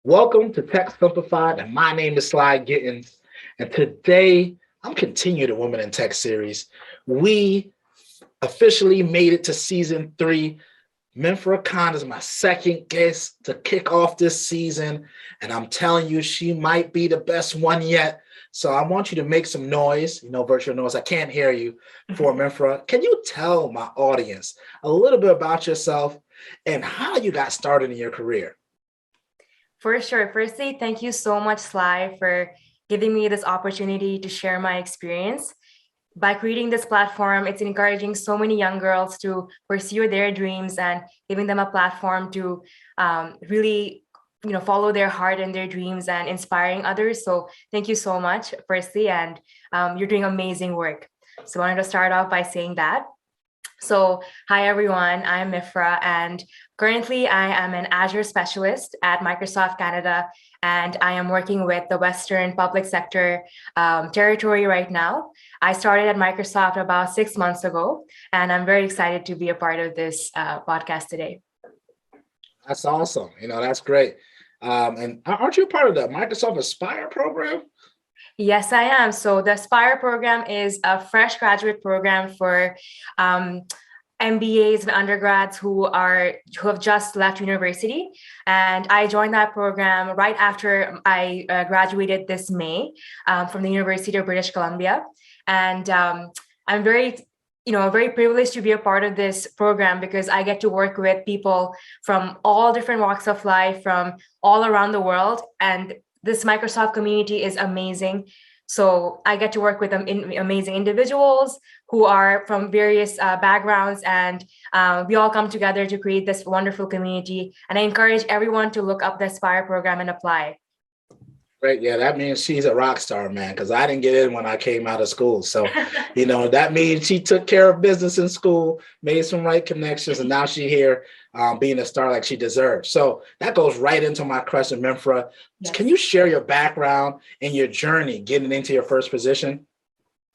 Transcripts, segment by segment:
Welcome to Tech Simplified, and my name is Sly Gittins. And today I'm continuing the Women in Tech series. We officially made it to season 3. Mifrah Khan is my second guest to kick off this season, and I'm telling you, she might be the best one yet. So I want you to make some noise, virtual noise. I can't hear you for Mifrah. Can you tell my audience a little bit about yourself and how you got started in your career? For sure. Firstly, thank you so much, Sly, for giving me this opportunity to share my experience. By creating this platform, it's encouraging so many young girls to pursue their dreams and giving them a platform to really, follow their heart and their dreams and inspiring others. So thank you so much, firstly, and you're doing amazing work. So I wanted to start off by saying that. So, hi everyone, I'm Mifrah, and currently I am an Azure Specialist at Microsoft Canada, and I am working with the Western public sector territory right now. I started at Microsoft about 6 months ago, and I'm very excited to be a part of this podcast today. That's awesome. That's great. And aren't you part of the Microsoft Aspire program? Yes, I am. So the Aspire program is a fresh graduate program for MBAs and undergrads who have just left university. And I joined that program right after I graduated this May from the University of British Columbia. And I'm very privileged to be a part of this program because I get to work with people from all different walks of life, from all around the world. And this Microsoft community is amazing. So I get to work with amazing individuals who are from various backgrounds, and we all come together to create this wonderful community. And I encourage everyone to look up the Aspire program and apply. Great. Yeah, that means she's a rock star, man, because I didn't get in when I came out of school. So, that means she took care of business in school, made some right connections, and now she's here being a star like she deserves. So that goes right into my question, Mifrah. Yes. Can you share your background and your journey getting into your first position?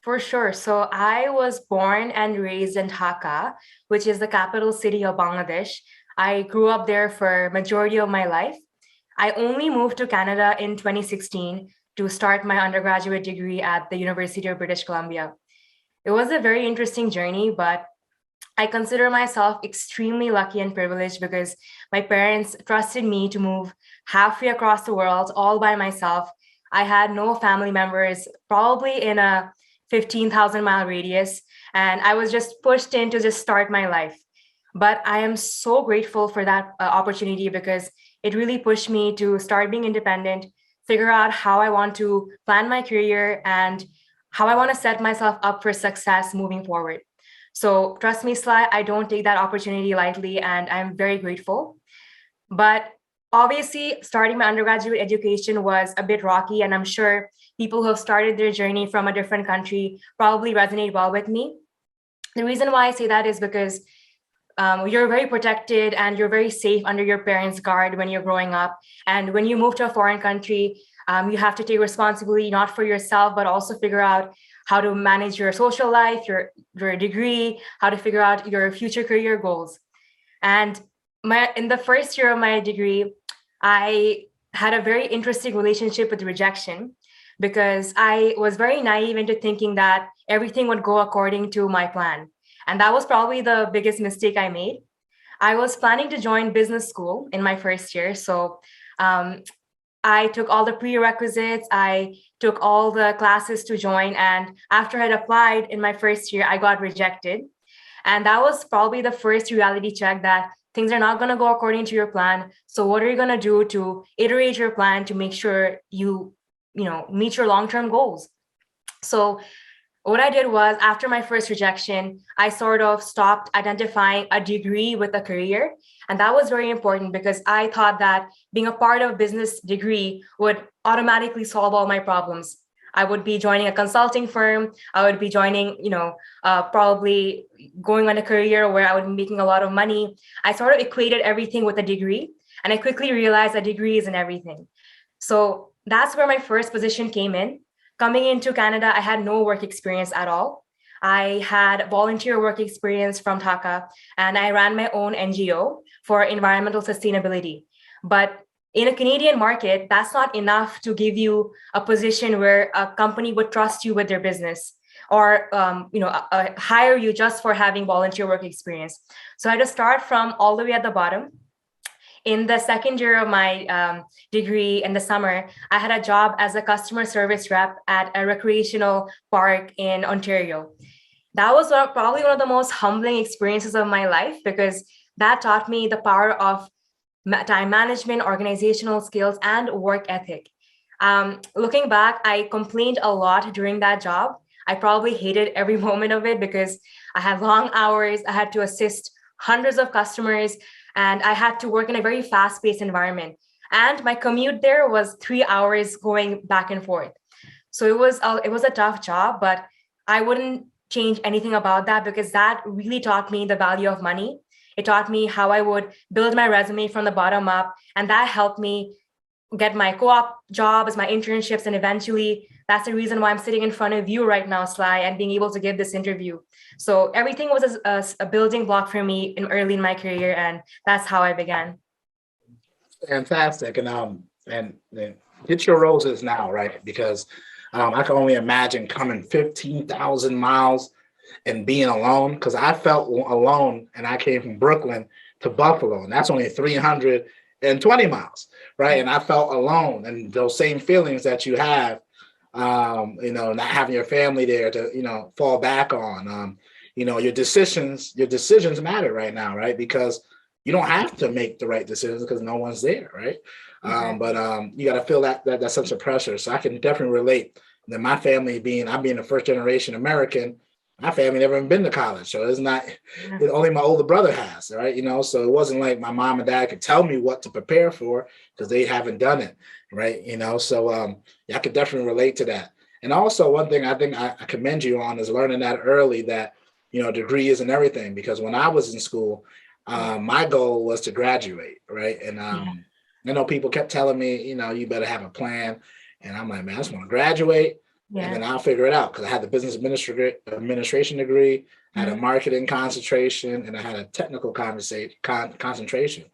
For sure. So I was born and raised in Dhaka, which is the capital city of Bangladesh. I grew up there for majority of my life. I only moved to Canada in 2016 to start my undergraduate degree at the University of British Columbia. It was a very interesting journey, but I consider myself extremely lucky and privileged because my parents trusted me to move halfway across the world all by myself. I had no family members, probably in a 15,000-mile radius, and I was just pushed in to just start my life. But I am so grateful for that opportunity because it really pushed me to start being independent, figure out how I want to plan my career and how I want to set myself up for success moving forward. So trust me, Sly, I don't take that opportunity lightly, and I'm very grateful. But obviously, starting my undergraduate education was a bit rocky, and I'm sure people who have started their journey from a different country probably resonate well with me. The reason why I say that is because you're very protected and you're very safe under your parents' guard when you're growing up. And when you move to a foreign country, you have to take responsibility not for yourself, but also figure out how to manage your social life, your degree, how to figure out your future career goals. And in the first year of my degree, I had a very interesting relationship with rejection because I was very naive into thinking that everything would go according to my plan. And that was probably the biggest mistake I made. I was planning to join business school in my first year. So I took all the prerequisites, I took all the classes to join. And after I'd applied in my first year, I got rejected. And that was probably the first reality check that things are not going to go according to your plan. So what are you going to do to iterate your plan to make sure you meet your long-term goals? So what I did was, after my first rejection, I sort of stopped identifying a degree with a career. And that was very important because I thought that being a part of a business degree would automatically solve all my problems. I would be joining a consulting firm. I would be joining, probably going on a career where I would be making a lot of money. I sort of equated everything with a degree. And I quickly realized a degree isn't everything. So that's where my first position came in. Coming into Canada, I had no work experience at all. I had volunteer work experience from Dhaka, and I ran my own NGO for environmental sustainability. But in a Canadian market, that's not enough to give you a position where a company would trust you with their business or hire you just for having volunteer work experience. So I had to start from all the way at the bottom. In the second year of my degree in the summer, I had a job as a customer service rep at a recreational park in Ontario. That was probably one of the most humbling experiences of my life, because that taught me the power of time management, organizational skills, and work ethic. Looking back, I complained a lot during that job. I probably hated every moment of it because I had long hours. I had to assist hundreds of customers, and I had to work in a very fast-paced environment. And my commute there was 3 hours going back and forth. So it was a tough job, but I wouldn't change anything about that, because that really taught me the value of money. It taught me how I would build my resume from the bottom up, and that helped me get my co-op jobs, my internships, and eventually that's the reason why I'm sitting in front of you right now, Sly, and being able to give this interview. So everything was a building block for me early in my career, and that's how I began. Fantastic. And get your roses now, right? Because I can only imagine coming 15,000 miles and being alone, because I felt alone, and I came from Brooklyn to Buffalo, and that's only 320 miles, right? And I felt alone, and those same feelings that you have, not having your family there to, fall back on, your decisions matter right now, right? Because you don't have to make the right decisions because no one's there, right? But you got to feel that sense of pressure. So I can definitely relate. And then my family I'm being a first generation American, my family never even been to college. So it's not, it's only my older brother has, right? So it wasn't like my mom and dad could tell me what to prepare for because they haven't done it, right? So I could definitely relate to that. And also one thing I think I commend you on is learning that early, that, degree isn't everything. Because when I was in school, my goal was to graduate, right? And I know people kept telling me, you better have a plan. And I'm like, man, I just want to graduate. And then I'll figure it out, because I had the business administration degree, I had a marketing concentration, and I had a technical concentration.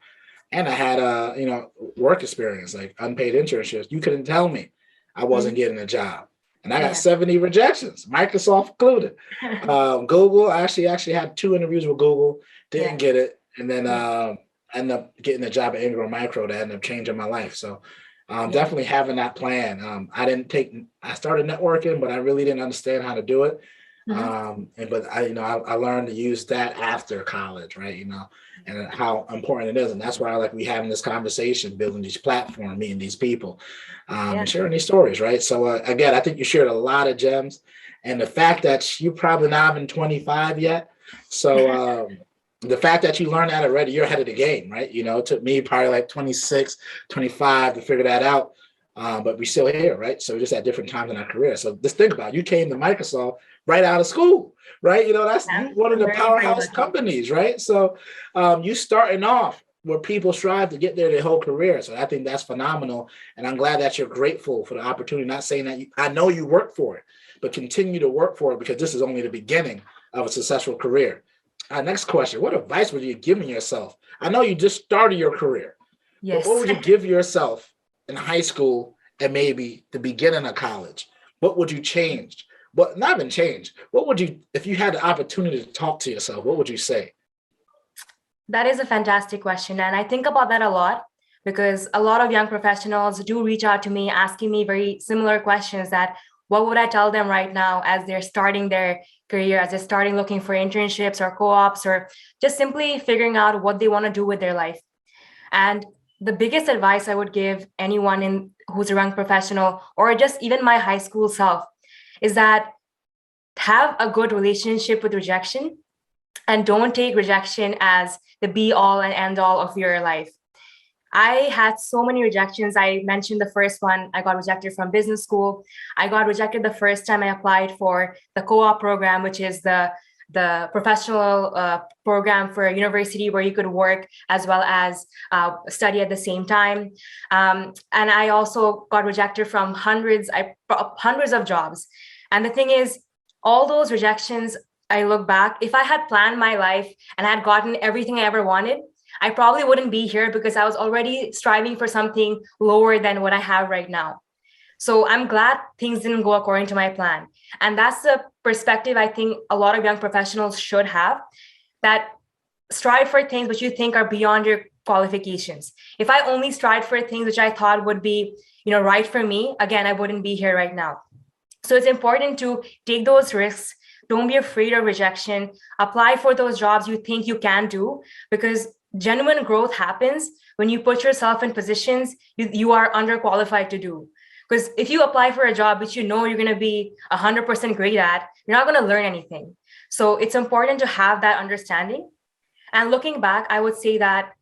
And I had work experience, like unpaid internships. You couldn't tell me I wasn't getting a job. And I got 70 rejections, Microsoft included. Google, I actually had 2 interviews with Google, didn't get it. And then ended up getting a job at Ingram Micro that ended up changing my life. So definitely having that plan. I started networking, but I really didn't understand how to do it. But I learned to use that after college, right? And how important it is. And that's why I like we having this conversation, building these platforms, meeting these people, and sharing these stories, right? So again, I think you shared a lot of gems, and the fact that you probably not even 25 yet. So the fact that you learned that already, you're ahead of the game, right? It took me probably like 26, 25 to figure that out. But we're still here, right? So just at different times in our career. So just think about it. You came to Microsoft right out of school, right? That's one of the powerhouse companies, right? So you starting off where people strive to get there their whole career. So I think that's phenomenal. And I'm glad that you're grateful for the opportunity, not saying that I know you work for it, but continue to work for it, because this is only the beginning of a successful career. Next question. What advice would you give yourself? I know you just started your career. Yes. But what would you give yourself in high school and maybe the beginning of college? What would you change? But not even change. What would you, if you had the opportunity to talk to yourself, what would you say? That is a fantastic question. And I think about that a lot, because a lot of young professionals do reach out to me asking me very similar questions, that what would I tell them right now as they're starting their career, as they're starting looking for internships or co-ops, or just simply figuring out what they want to do with their life. And the biggest advice I would give anyone who's a young professional, or just even my high school self, is that have a good relationship with rejection, and don't take rejection as the be all and end all of your life. I had so many rejections. I mentioned the first one. I got rejected from business school. I got rejected the first time I applied for the co-op program, which is the professional program for a university where you could work as well as study at the same time. And I also got rejected from hundreds of jobs. And the thing is, all those rejections, I look back, if I had planned my life and I had gotten everything I ever wanted, I probably wouldn't be here because I was already striving for something lower than what I have right now. So I'm glad things didn't go according to my plan. And that's the perspective I think a lot of young professionals should have, that strive for things which you think are beyond your qualifications. If I only strived for things which I thought would be, right for me, again, I wouldn't be here right now. So it's important to take those risks. Don't be afraid of rejection. Apply for those jobs you think you can do, because genuine growth happens when you put yourself in positions you are underqualified to do. Because if you apply for a job which you're going to be 100% great at, you're not going to learn anything. So it's important to have that understanding. And looking back, I would say that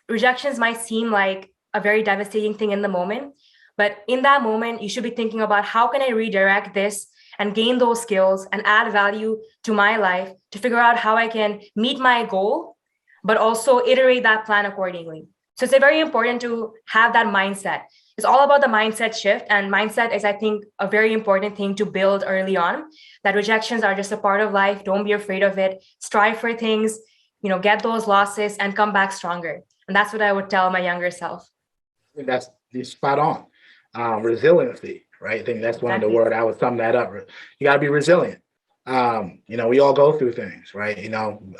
rejections might seem like a very devastating thing in the moment. But in that moment, you should be thinking about how can I redirect this and gain those skills and add value to my life to figure out how I can meet my goal, but also iterate that plan accordingly. So it's very important to have that mindset. It's all about the mindset shift. And mindset is, I think, a very important thing to build early on, that rejections are just a part of life. Don't be afraid of it. Strive for things, get those losses and come back stronger. And that's what I would tell my younger self. I think that's spot on. Resiliency, right? I think that's one of the words I would sum that up. You got to be resilient. We all go through things, right?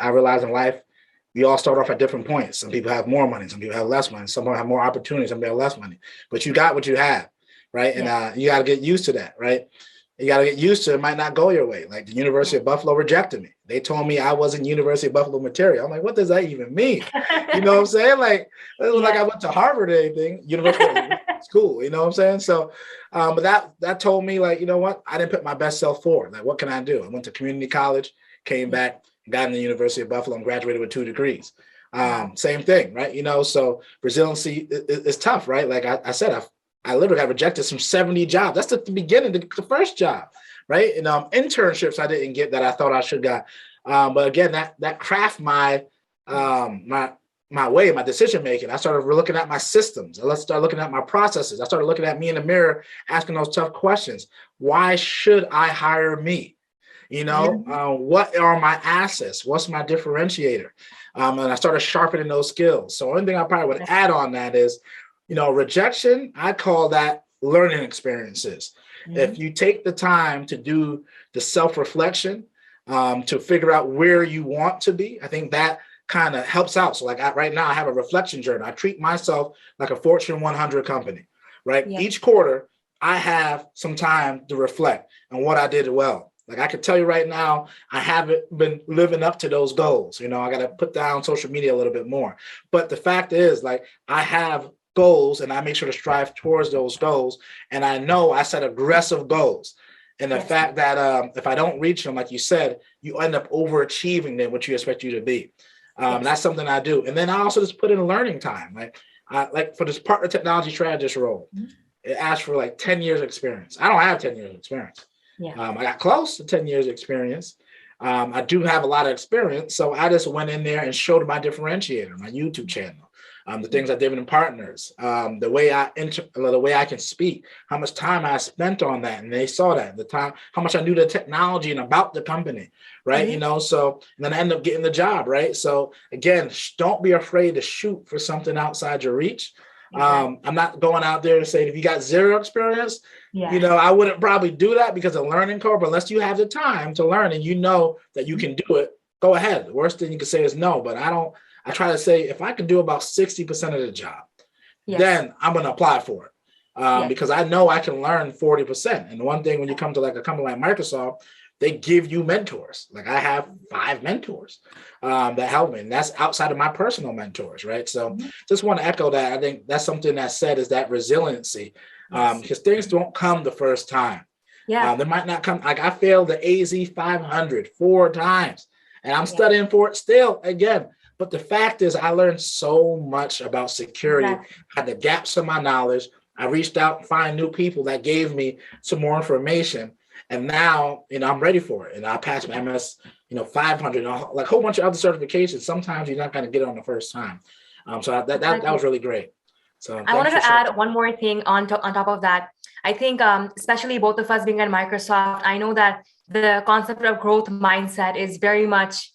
I realize in life, we all start off at different points. Some people have more money, some people have less money, some people have more opportunities, some people have less money, but you got what you have, right? And you got to get used to that, right? You got to get used to it might not go your way. Like the University of Buffalo rejected me. They told me I wasn't University of Buffalo material. I'm like, what does that even mean? You know what I'm saying? Like, it was like I went to Harvard or anything. University school, you know what I'm saying? So, but that told me, like, you know what? I didn't put my best self forward. Like, what can I do? I went to community college, came back, got in the University of Buffalo and graduated with 2 degrees. Same thing, right? So resiliency is tough, right? Like I said, I literally got rejected from 70 jobs. That's at the beginning, the first job, right? And internships I didn't get that I thought I should got. But again, that craft my way, my decision making. I started looking at my systems. Let's start looking at my processes. I started looking at me in the mirror, asking those tough questions. Why should I hire me? What are my assets? What's my differentiator? And I started sharpening those skills. So one thing I probably would add on that is, rejection, I call that learning experiences. If you take the time to do the self-reflection, to figure out where you want to be, I think that kind of helps out. So like right now I have a reflection journal. I treat myself like a Fortune 100 company, right? Each quarter I have some time to reflect on what I did well. Like I could tell you right now, I haven't been living up to those goals. I got to put down social media a little bit more. But the fact is, like, I have goals and I make sure to strive towards those goals. And I know I set aggressive goals. And the fact that if I don't reach them, like you said, you end up overachieving than what you expect you to be. That's something I do. And then I also just put in learning time. Like for this partner technology strategist role, it asks for like 10 years experience. I don't have 10 years experience. I got close to 10 years experience. I do have a lot of experience. So I just went in there and showed my differentiator, my YouTube channel, the things I did with partners, the way I can speak, how much time I spent on that. And they saw that the time, how much I knew the technology and about the company, right? So and then I end up getting the job, right? So again, don't be afraid to shoot for something outside your reach. I'm not going out there and saying if you got zero experience, I wouldn't probably do that because of learning curve, but unless you have the time to learn and that you can do it, go ahead. The worst thing you can say is no, but I try to say if I can do about 60% of the job, then I'm going to apply for it because I know I can learn 40%. And one thing when you come to like a company like Microsoft, they give you mentors. Like I have 5 mentors that help me. And that's outside of my personal mentors, right? So just want to echo that. I think that's something that said is that resiliency because things don't come the first time. They might not come. Like I failed the AZ 500 4 times and I'm studying for it still again. But the fact is I learned so much about security, had the gaps in my knowledge. I reached out and find new people that gave me some more information. And now, I'm ready for it. And I passed my MS, 500, like a whole bunch of other certifications. Sometimes you're not going to get it on the first time. So that was really great. So I wanted to add one more thing on top of that. I think, especially both of us being at Microsoft, I know that the concept of growth mindset is very much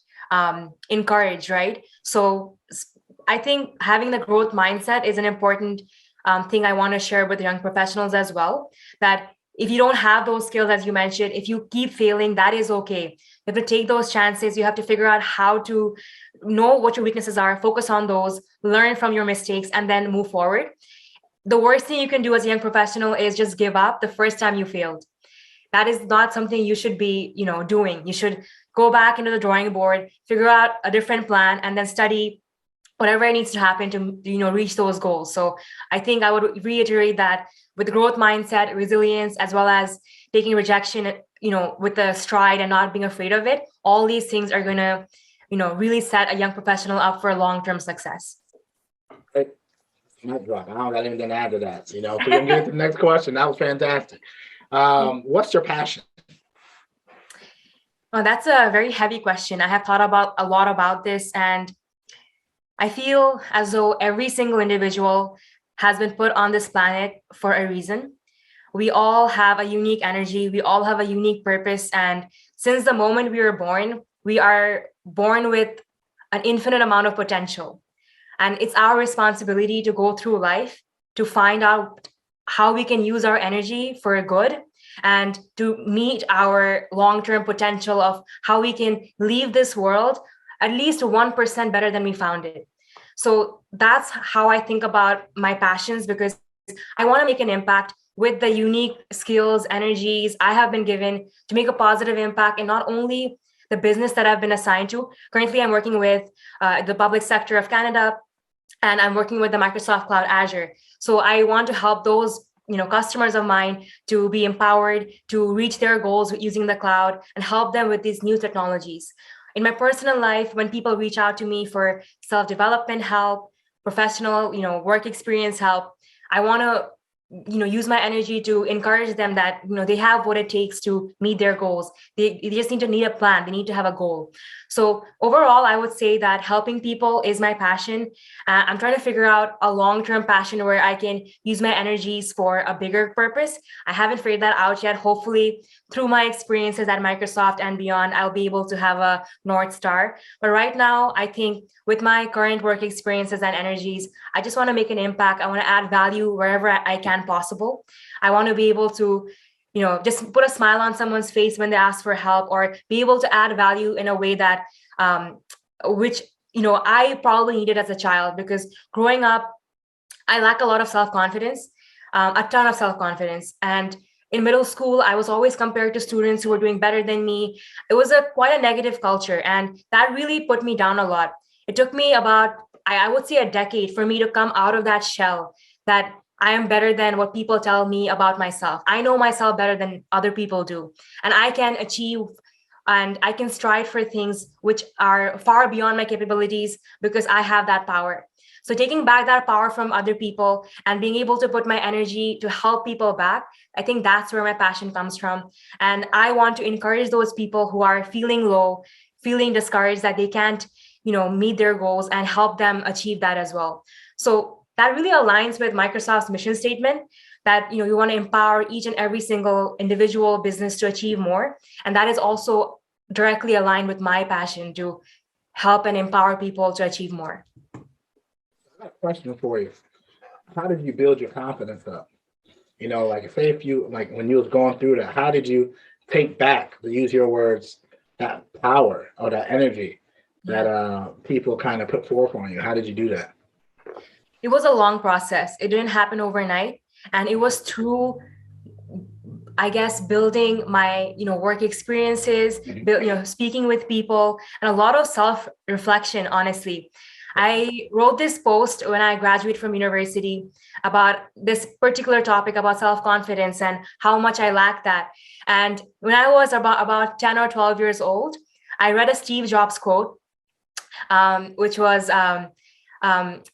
encouraged, right? So I think having the growth mindset is an important thing I want to share with young professionals as well. That if you don't have those skills, as you mentioned, if you keep failing, that is okay. You have to take those chances. You have to figure out how to know what your weaknesses are, focus on those, learn from your mistakes, and then move forward. The worst thing you can do as a young professional is just give up the first time you failed. That is not something you should be, doing. You should go back into the drawing board, figure out a different plan, and then study whatever needs to happen to reach those goals. So I think I would reiterate that with growth mindset, resilience, as well as taking rejection, with the stride and not being afraid of it, all these things are going to, really set a young professional up for long-term success. Hey, mic drop. I don't got anything to add to that. So we can get to the next question. That was fantastic. What's your passion? Well, that's a very heavy question. I have thought about a lot about this, and I feel as though every single individual has been put on this planet for a reason. We all have a unique energy. We all have a unique purpose. And since the moment we were born, we are born with an infinite amount of potential. And it's our responsibility to go through life to find out how we can use our energy for good and to meet our long-term potential of how we can leave this world at least 1% better than we found it. So that's how I think about my passions, because I want to make an impact with the unique skills, energies I have been given to make a positive impact in not only the business that I've been assigned to. Currently, I'm working with the public sector of Canada, and I'm working with the Microsoft Cloud Azure. So I want to help those customers of mine to be empowered to reach their goals using the cloud and help them with these new technologies. In my personal life, when people reach out to me for self-development help, professional, work experience help, I want to use my energy to encourage them that they have what it takes to meet their goals. They just need a plan. They need to have a goal. So overall, I would say that helping people is my passion. I'm trying to figure out a long-term passion where I can use my energies for a bigger purpose. I haven't figured that out yet. Hopefully, through my experiences at Microsoft and beyond, I'll be able to have a North Star. But right now, I think with my current work experiences and energies, I just want to make an impact. I want to add value wherever I can possible. I want to be able to, just put a smile on someone's face when they ask for help, or be able to add value in a way that, which, I probably needed as a child, because growing up, I lack a lot of self-confidence, a ton of self-confidence. And in middle school, I was always compared to students who were doing better than me. It was quite a negative culture, and that really put me down a lot. It took me about, I would say, a decade for me to come out of that shell that I am better than what people tell me about myself. I know myself better than other people do. And I can achieve and I can strive for things which are far beyond my capabilities because I have that power. So taking back that power from other people and being able to put my energy to help people back, I think that's where my passion comes from. And I want to encourage those people who are feeling low, feeling discouraged that they can't, meet their goals, and help them achieve that as well. So that really aligns with Microsoft's mission statement that, you want to empower each and every single individual business to achieve more. And that is also directly aligned with my passion to help and empower people to achieve more. I got a question for you. How did you build your confidence up? Say if you, when you was going through that, how did you take back, to use your words, that power or that energy that people kind of put forth on you? How did you do that? It was a long process. It didn't happen overnight. And it was through, I guess, building my, work experiences, speaking with people, and a lot of self-reflection, honestly. I wrote this post when I graduated from university about this particular topic about self-confidence and how much I lacked that. And when I was about 10 or 12 years old, I read a Steve Jobs quote, which was,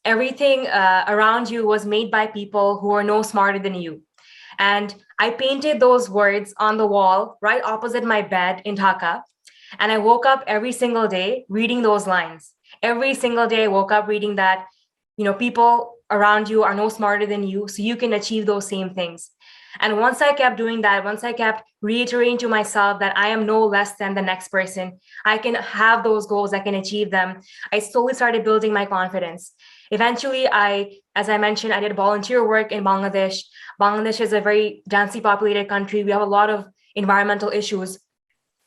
everything around you was made by people who are no smarter than you. And I painted those words on the wall right opposite my bed in Dhaka. And I woke up every single day reading those lines. Every single day I woke up reading that, people around you are no smarter than you, so you can achieve those same things. And once I kept doing that, once I kept reiterating to myself that I am no less than the next person, I can have those goals, I can achieve them, I slowly started building my confidence. Eventually, as I mentioned, I did volunteer work in Bangladesh. Bangladesh is a very densely populated country. We have a lot of environmental issues.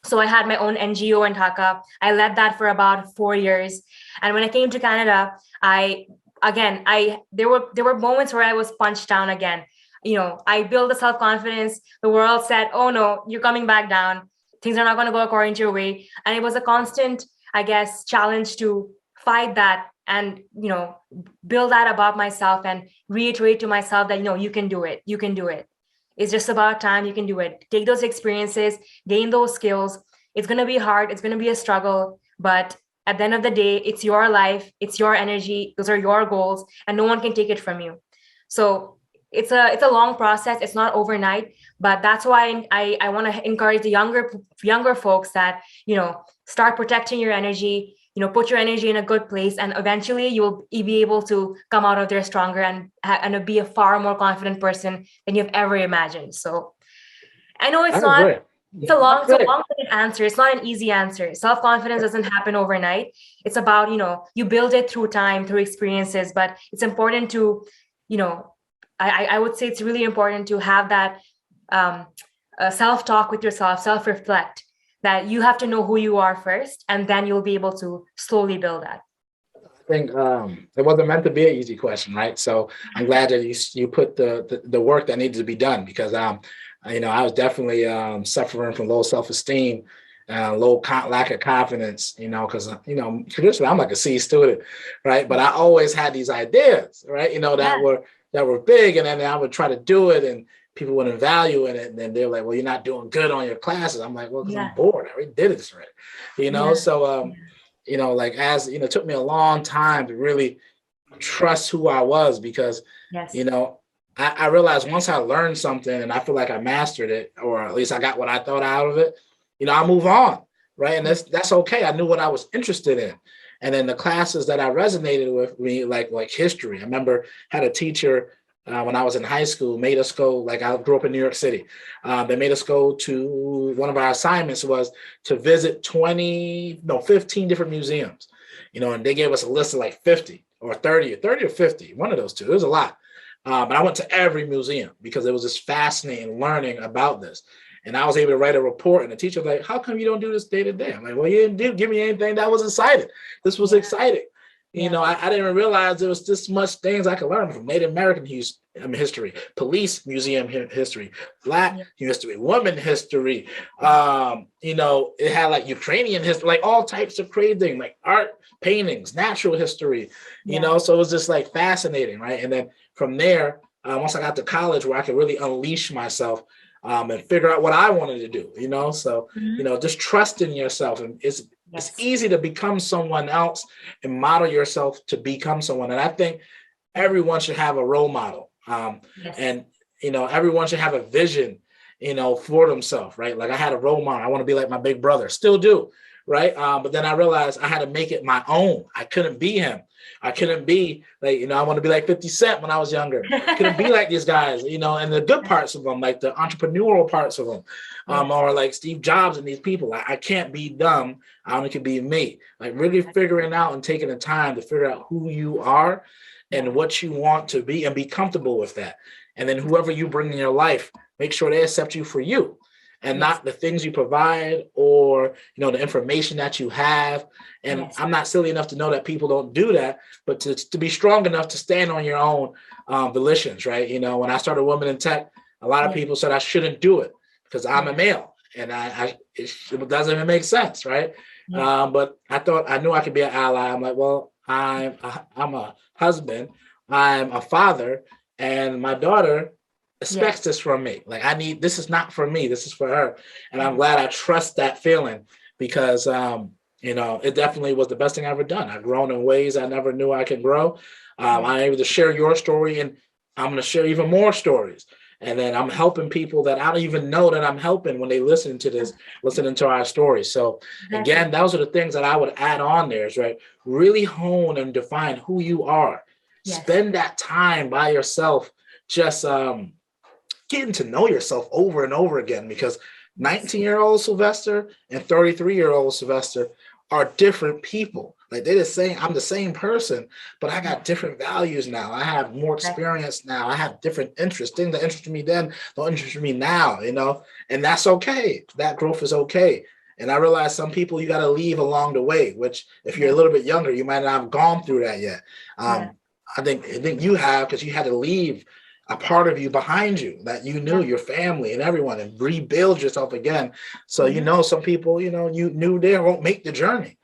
So I had my own NGO in Dhaka. I led that for about 4 years. And when I came to Canada, there were moments where I was punched down again. I built the self-confidence. The world said, oh no, you're coming back down. Things are not going to go according to your way. And it was a constant, I guess, challenge to fight that and, build that above myself and reiterate to myself that, you can do it. You can do it. It's just about time. You can do it. Take those experiences, gain those skills. It's going to be hard. It's going to be a struggle, but at the end of the day, it's your life, it's your energy, those are your goals, and no one can take it from you. So it's a long process. It's not overnight, but that's why I want to encourage the younger folks that, start protecting your energy, put your energy in a good place, and eventually you'll be able to come out of there stronger and be a far more confident person than you've ever imagined. So I know it's not. It's a long-winded answer. It's not an easy answer. Self-confidence doesn't happen overnight. It's about, you build it through time, through experiences, but it's important to, I would say it's really important to have that self-talk with yourself, self-reflect, that you have to know who you are first, and then you'll be able to slowly build that. I think it wasn't meant to be an easy question, right? So I'm glad that you put the work that needs to be done, because I was definitely suffering from low self-esteem, lack of confidence, because, traditionally I'm like a C student, right? But I always had these ideas, right? That were big, and then I would try to do it and people wouldn't value it. And then they're like, well, you're not doing good on your classes. I'm like, well, because I'm bored. I already did this already, So, it took me a long time to really trust who I was, because, I realized once I learned something and I feel like I mastered it, or at least I got what I thought out of it, I move on, right? And that's okay. I knew what I was interested in. And then the classes that I resonated with me, like history. I remember had a teacher when I was in high school, made us go, I grew up in New York City. They made us go to, one of our assignments was to visit 15 different museums, and they gave us a list of 50 or 30 or 50, one of those two. It was a lot. But I went to every museum because it was just fascinating learning about this. And I was able to write a report, and the teacher was like, how come you don't do this day to day? I'm like, well, you didn't give me anything that was exciting. This was exciting. I didn't realize there was this much things I could learn from Native American history, police museum history, Black history, women history. It had Ukrainian history, all types of crazy things, art, paintings, natural history, so it was just fascinating, right? And then from there, once I got to college where I could really unleash myself and figure out what I wanted to do, so, just trust in yourself. And it's easy to become someone else and model yourself to become someone. And I think everyone should have a role model. And, everyone should have a vision, for themselves, right? I had a role model. I want to be like my big brother, still do, right? But then I realized I had to make it my own. I couldn't be him. I couldn't be I want to be like 50 Cent when I was younger. I couldn't be like these guys, and the good parts of them, the entrepreneurial parts of them, or Steve Jobs and these people. I can't be them. I only can be me. Really figuring out and taking the time to figure out who you are and what you want to be, and be comfortable with that. And then whoever you bring in your life, make sure they accept you for you, and not the things you provide or, the information that you have. And I'm not silly enough to know that people don't do that, but to be strong enough to stand on your own volitions, right? When I started Women in Tech, a lot of people said I shouldn't do it because I'm a male, and it doesn't even make sense, right? But I knew I could be an ally. I'm like, well, I'm a husband, I'm a father, and my daughter expects this from me. This is not for me, this is for her. And I'm glad I trust that feeling, because it definitely was the best thing I've ever done. I've grown in ways I never knew I could grow. I'm able to share your story, and I'm going to share even more stories. And then I'm helping people that I don't even know that I'm helping when they listen to this, listening to our stories. So again, those are the things that I would add on there, is right. Really hone and define who you are. Spend that time by yourself, just getting to know yourself over and over again, because 19-year-old Sylvester and 33-year-old Sylvester are different people. Like they're the same, I'm the same person, but I got different values now. I have more experience now. I have different interests. Things that interested me then don't interest me now, you know, and that's okay. That growth is okay. And I realize some people you got to leave along the way, which if you're a little bit younger, you might not have gone through that yet. I think you have, because you had to leave a part of you behind you that you knew, your family and everyone, and rebuild yourself again. So, you know, some people, you know, you knew they won't make the journey.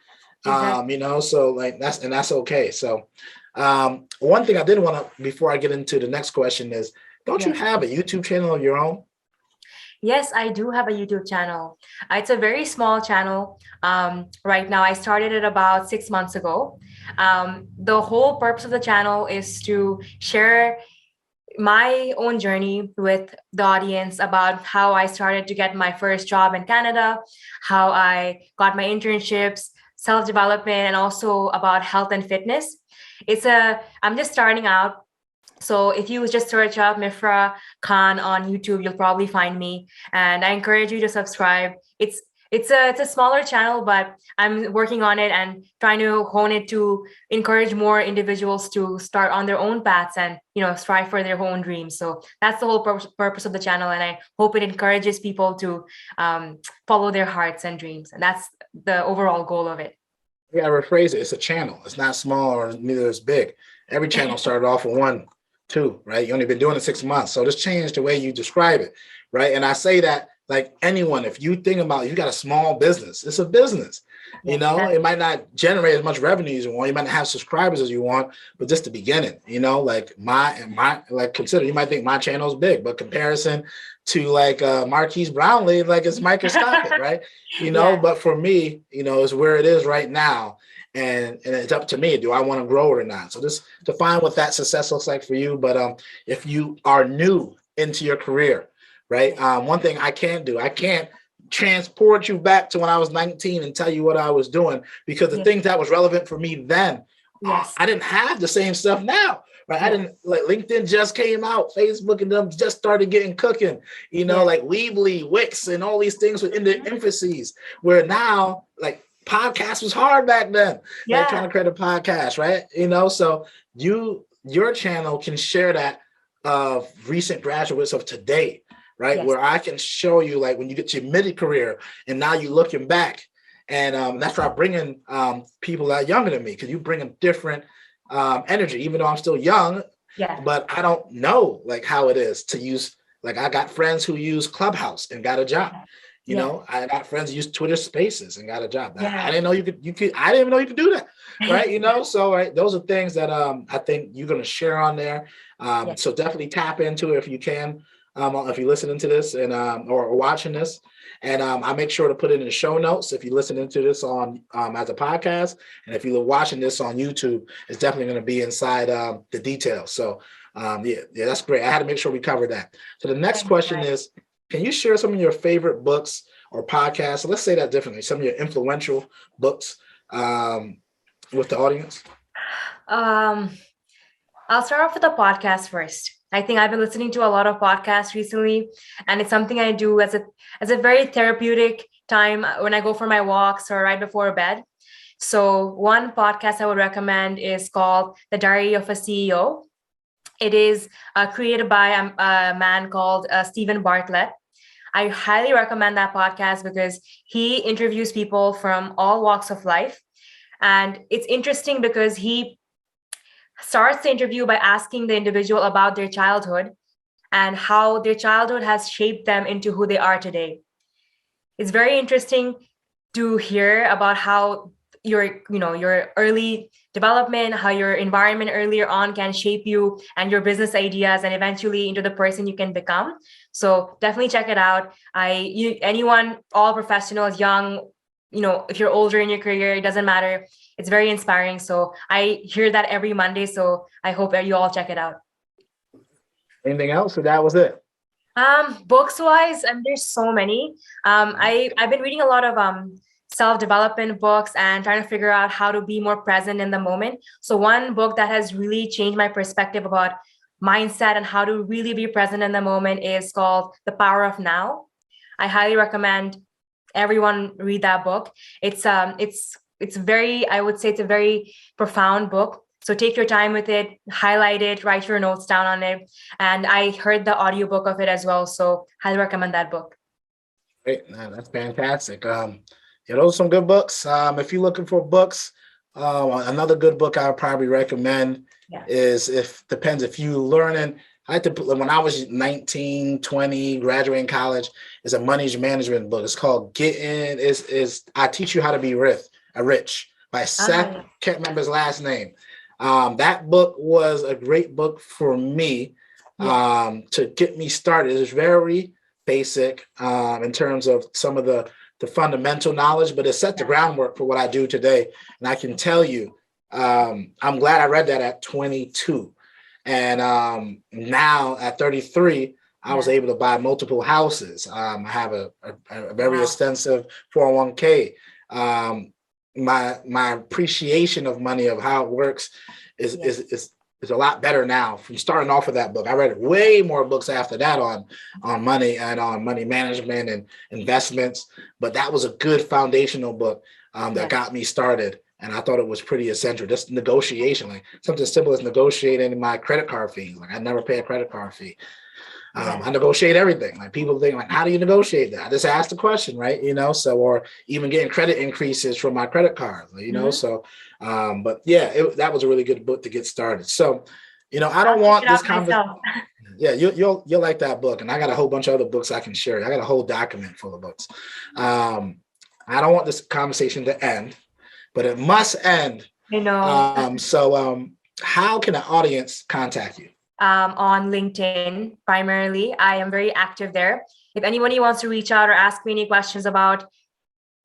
You know, so like that's okay. So one thing I did want to, before I get into the next question, is don't you have a YouTube channel of your own? Yes, I do have a YouTube channel. It's a very small channel. Right now, I started it about 6 months ago. The whole purpose of the channel is to share my own journey with the audience about how I started to get my first job in Canada, how I got my internships, self-development, and also about health and fitness. I'm just starting out. So if you just search up Mifrah Khan on YouTube, you'll probably find me. And I encourage you to subscribe. It's a smaller channel, but I'm working on it and trying to hone it to encourage more individuals to start on their own paths and, you know, strive for their own dreams. So that's the whole purpose of the channel. And I hope it encourages people to follow their hearts and dreams. And that's the overall goal of it. Yeah, I rephrase it. It's a channel. It's not small or neither is big. Every channel started off with 1, 2, right? You only been doing it 6 months. So just change the way you describe it, right? And I say that like anyone, if you think about it, you got a small business, it's a business, you know, it might not generate as much revenue as you want. You might not have subscribers as you want, but just the beginning, you know, like consider, you might think my channel is big, but comparison to like Marquise Brownlee, like it's microscopic, right? You know, but for me, you know, is where it is right now. And it's up to me. Do I want to grow it or not? So just define what that success looks like for you. But if you are new into your career, right? One thing I can't do, I can't transport you back to when I was 19 and tell you what I was doing, because the things that was relevant for me then, I didn't have the same stuff now, right? I didn't, like, LinkedIn just came out, Facebook and them just started getting cooking, you know, like Weebly, Wix, and all these things were in the infancies, where now, like, podcast was hard back then, like trying to create a podcast, right? You know, so your channel can share that of recent graduates of today, right? Where I can show you, like, when you get to your mid-career and now you're looking back, and that's why I bring in people that are younger than me, because you bring a different energy, even though I'm still young, but I don't know like how it is to use, like I got friends who use Clubhouse and got a job. You know, I got friends who use Twitter Spaces and got a job. I didn't know you could, I didn't even know you could do that, right? You know, so those are things that I think you're going to share on there. So definitely tap into it if you can, if you're listening to this and or watching this. And I make sure to put it in the show notes if you're listening to this on as a podcast. And if you're watching this on YouTube, it's definitely going to be inside the details. So that's great. I had to make sure we covered that. So the next question is, can you share some of your favorite books or podcasts? So let's say that differently. Some of your influential books with the audience. I'll start off with the podcast first. I think I've been listening to a lot of podcasts recently, and it's something I do as a very therapeutic time when I go for my walks or right before bed. So one podcast I would recommend is called The Diary of a CEO. It is created by a man called Stephen Bartlett. I highly recommend that podcast because he interviews people from all walks of life. And it's interesting because he starts the interview by asking the individual about their childhood and how their childhood has shaped them into who they are today. It's very interesting to hear about how your early development, how your environment earlier on can shape you and your business ideas and eventually into the person you can become. So definitely check it out. Anyone, all professionals, young, if you're older in your career, it doesn't matter. It's very inspiring. So I hear that every Monday. So I hope that you all check it out. Anything else, or that was it? Books wise, there's so many. I've been reading a lot of self-development books and trying to figure out how to be more present in the moment. So one book that has really changed my perspective about mindset and how to really be present in the moment is called The Power of Now. I highly recommend everyone read that book. It's very, I would say it's a very profound book. So take your time with it, highlight it, write your notes down on it. And I heard the audiobook of it as well. So highly recommend that book. Great. Man, that's fantastic. Yeah, those are some good books. If you're looking for books, another good book I would probably recommend is depends if you learning. I like to put, when I was 19, 20, graduating college, is a money management book. It's called I Teach You How to Be Rich by Seth. Can't remember his last name. That book was a great book for me to get me started. It's very basic in terms of some of the fundamental knowledge, but it set the groundwork for what I do today. And I can tell you, I'm glad I read that at 22. And now at 33, I was able to buy multiple houses. I have a very extensive 401k. My appreciation of money, of how it works, is a lot better now. From starting off with that book, I read way more books after that on money and on money management and investments. But that was a good foundational book that got me started. And I thought it was pretty essential. Just negotiation, like something as simple as negotiating my credit card fees. Like I never pay a credit card fee. I negotiate everything. Like people think, like, how do you negotiate that? I just ask the question, right? So, or even getting credit increases from my credit card, So, but yeah, that was a really good book to get started. So, I don't want this conversation. Yeah, you'll like that book, and I got a whole bunch of other books I can share. I got a whole document full of books. I don't want this conversation to end, but it must end. I know. So, how can an audience contact you? On LinkedIn, primarily. I am very active there. If anybody wants to reach out or ask me any questions about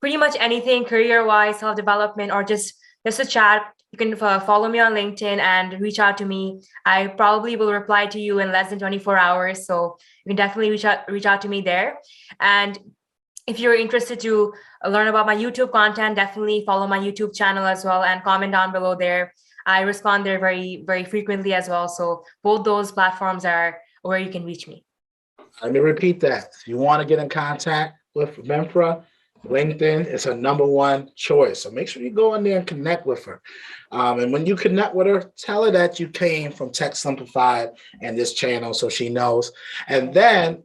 pretty much anything career-wise, self-development, or just a chat, you can follow me on LinkedIn and reach out to me. I probably will reply to you in less than 24 hours. So you can definitely reach out to me there. And if you're interested to learn about my YouTube content, definitely follow my YouTube channel as well and comment down below there. I respond there very, very frequently as well. So both those platforms are where you can reach me. Let me repeat that. If you want to get in contact with Mifrah, LinkedIn is her number one choice. So make sure you go in there and connect with her. And when you connect with her, tell her that you came from Tech Simplified and this channel so she knows. And then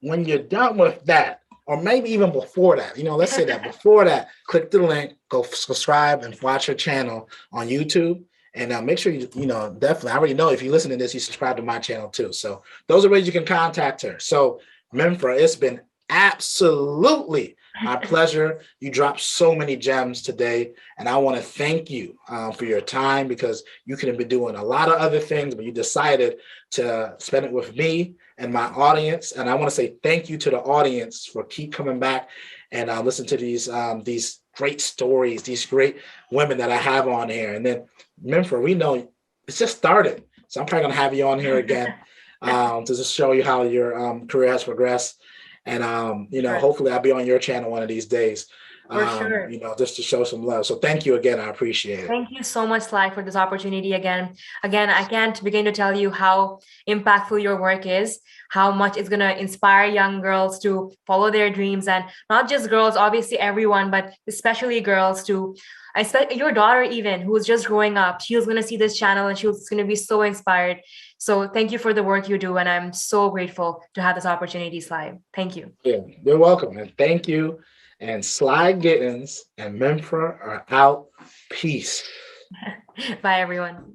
when you're done with that, or maybe even before that, let's say that before that, click the link, go subscribe and watch her channel on YouTube. And make sure definitely, I already know if you listen to this, you subscribe to my channel too. So those are ways you can contact her. So Mifrah, it's been absolutely my pleasure. You dropped so many gems today, and I want to thank you for your time, because you could have been doing a lot of other things, but you decided to spend it with me and my audience. And I want to say thank you to the audience for keep coming back and listen to these great stories, these great women that I have on here. And then Mifrah, we know it's just started, so I'm probably going to have you on here again to just show you how your career has progressed. And, hopefully I'll be on your channel one of these days, For sure. Just to show some love. So thank you again. I appreciate it. Thank you so much, Sly, for this opportunity again. I can't begin to tell you how impactful your work is, how much it's going to inspire young girls to follow their dreams, and not just girls, obviously everyone, but especially girls to, your daughter even, who's just growing up, she's going to see this channel and she's going to be so inspired. So thank you for the work you do. And I'm so grateful to have this opportunity, Sly. Thank you. Yeah, you're welcome. And thank you. And Sly Gittins and Mifrah are out. Peace. Bye, everyone.